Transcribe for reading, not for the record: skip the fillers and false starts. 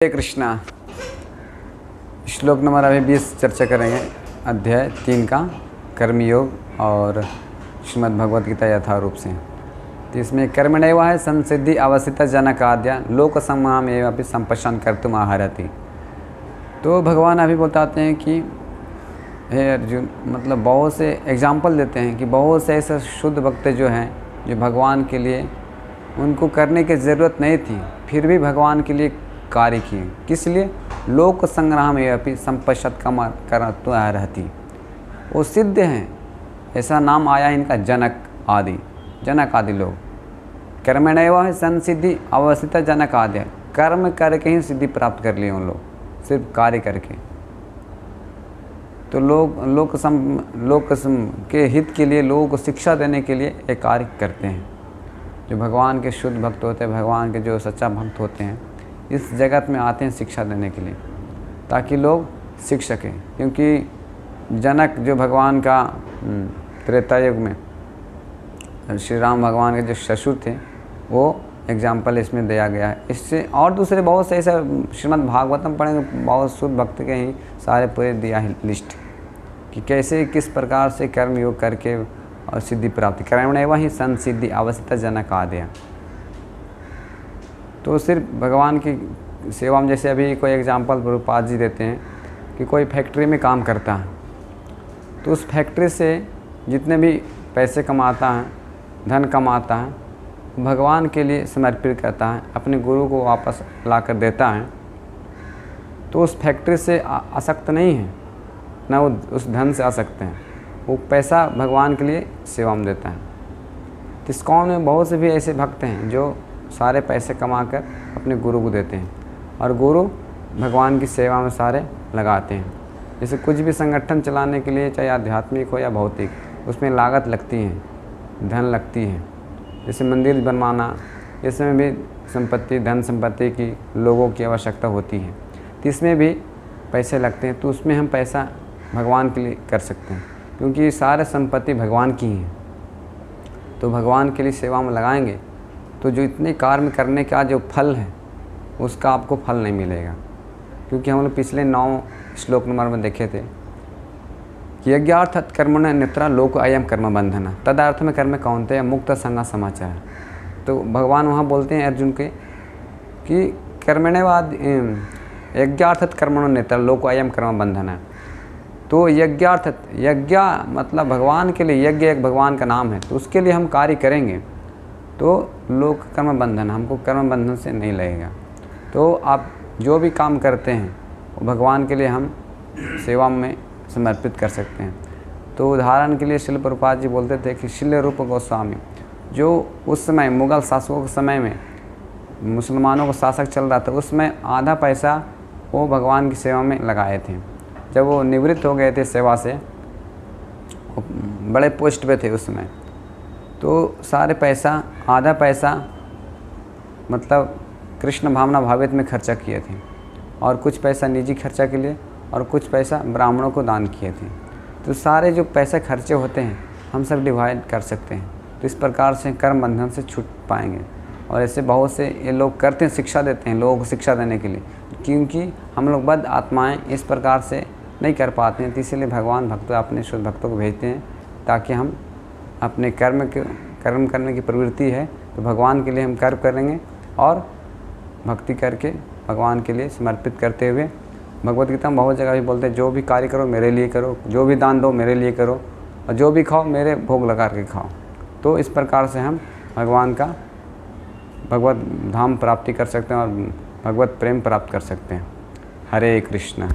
हरे कृष्णा। श्लोक नंबर अभी 20 चर्चा करेंगे। अध्याय 3 का कर्मयोग और श्रीमद् भगवद गीता यथारूप से। तो इसमें कर्मणैव है संसिद्धि अवस्थित जनकाद्या लोक सम्माम एवं अपनी संपश्यन कर्तुम आहरति। तो भगवान अभी बताते हैं कि हे अर्जुन, मतलब बहुत से एग्जाम्पल देते हैं कि बहुत से ऐसे शुद्ध भक्त जो हैं, जो भगवान के लिए उनको करने की ज़रूरत नहीं थी, फिर भी भगवान के लिए कार्य किए। किस लिए? लोक संग्राम एवं संपश्यत कर्तुम रहती। वो सिद्ध हैं, ऐसा नाम आया इनका जनक आदि लोग। कर्मणैव है संसिद्धि अवस्थित जनक आदि। कर्म करके ही सिद्धि प्राप्त कर लिए उन लोग, सिर्फ कार्य करके। तो लोग के हित के लिए, लोगों को शिक्षा देने के लिए एक कार्य करते हैं। जो भगवान के शुद्ध भक्त होते हैं, भगवान के जो सच्चा भक्त होते हैं, इस जगत में आते हैं शिक्षा देने के लिए, ताकि लोग सीख सकें। क्योंकि जनक जो भगवान का त्रेता युग में श्री राम भगवान के जो ससुर थे, वो एग्जाम्पल इसमें दिया गया है। इससे और दूसरे बहुत से ऐसे श्रीमद् भागवतम पढ़ेंगे, बहुत शुद्ध भक्त के ही सारे पूरे दिया है लिस्ट कि कैसे किस प्रकार से कर्म योग करके और सिद्धि प्राप्ति। कर्मणैव ही संसिद्धि अवस्थित जनक आदि। तो सिर्फ भगवान की सेवा में, जैसे अभी कोई एग्जाम्पल प्रभुपाद जी देते हैं कि कोई फैक्ट्री में काम करता है, तो उस फैक्ट्री से जितने भी पैसे कमाता है, धन कमाता है, भगवान के लिए समर्पित करता है, अपने गुरु को वापस ला कर देता है। तो उस फैक्ट्री से आसक्त नहीं है, ना वो उस धन से आसक्त हैं। वो पैसा भगवान के लिए सेवा में देता है। तो इस कौन में बहुत से भी ऐसे भक्त हैं जो सारे पैसे कमाकर अपने गुरु को देते हैं, और गुरु भगवान की सेवा में सारे लगाते हैं। जैसे कुछ भी संगठन चलाने के लिए, चाहे आध्यात्मिक हो या भौतिक, उसमें लागत लगती है, धन लगती है। जैसे मंदिर बनवाना, इसमें भी संपत्ति, धन संपत्ति की लोगों की आवश्यकता होती है, तो इसमें भी पैसे लगते हैं। तो उसमें हम पैसा भगवान के लिए कर सकते हैं, क्योंकि सारे संपत्ति भगवान की हैं। तो भगवान के लिए सेवा में लगाएंगे तो जो इतने कार्य करने का जो फल है, उसका आपको फल नहीं मिलेगा। क्योंकि हम लोग पिछले 9 श्लोक नंबर में देखे थे कि यज्ञार्थत कर्मण नेत्रा लोक अयम कर्म बंधना तदर्थ में कर्म कौनते मुक्त संगा समाचार। तो भगवान वहाँ बोलते हैं अर्जुन के कि कर्मण्यवाद यज्ञार्थत कर्मण नेत्रा लोक अयम कर्म बंधना। तो यज्ञ मतलब भगवान के लिए, यज्ञ एक भगवान का नाम है, तो उसके लिए हम कार्य करेंगे तो लोक कर्म बंधन, हमको कर्म बंधन से नहीं लगेगा। तो आप जो भी काम करते हैं वो भगवान के लिए हम सेवा में समर्पित कर सकते हैं। तो उदाहरण के लिए श्रील प्रभुपाद जी बोलते थे कि श्रील रूप गोस्वामी, जो उस समय मुग़ल शासकों के समय में मुसलमानों का शासक चल रहा था, उसमें आधा पैसा वो भगवान की सेवा में लगाए थे। जब वो निवृत्त हो गए थे सेवा से, बड़े पोस्ट पे थे उसमें, तो सारे पैसा, आधा पैसा मतलब कृष्ण भावना भावित में खर्चा किए थे, और कुछ पैसा निजी खर्चा के लिए, और कुछ पैसा ब्राह्मणों को दान किए थे। तो सारे जो पैसे खर्चे होते हैं हम सब डिवाइड कर सकते हैं। तो इस प्रकार से कर्म बंधन से छूट पाएंगे। और ऐसे बहुत से ये लोग करते हैं, शिक्षा देते हैं लोगों को शिक्षा देने के लिए, क्योंकि हम लोग बद्ध आत्माएँ इस प्रकार से नहीं कर पाते हैं। तो इसीलिए भगवान भक्त अपने शुद्ध भक्तों को भेजते हैं, ताकि हम अपने कर्म करने की प्रवृत्ति है तो भगवान के लिए हम कर्म करेंगे, और भक्ति करके भगवान के लिए समर्पित करते हुए। भगवद गीता में बहुत जगह भी बोलते हैं, जो भी कार्य करो मेरे लिए करो, जो भी दान दो मेरे लिए करो, और जो भी खाओ मेरे भोग लगा के खाओ। तो इस प्रकार से हम भगवान का भगवत धाम प्राप्ति कर सकते हैं और भगवत प्रेम प्राप्त कर सकते हैं। हरे कृष्ण।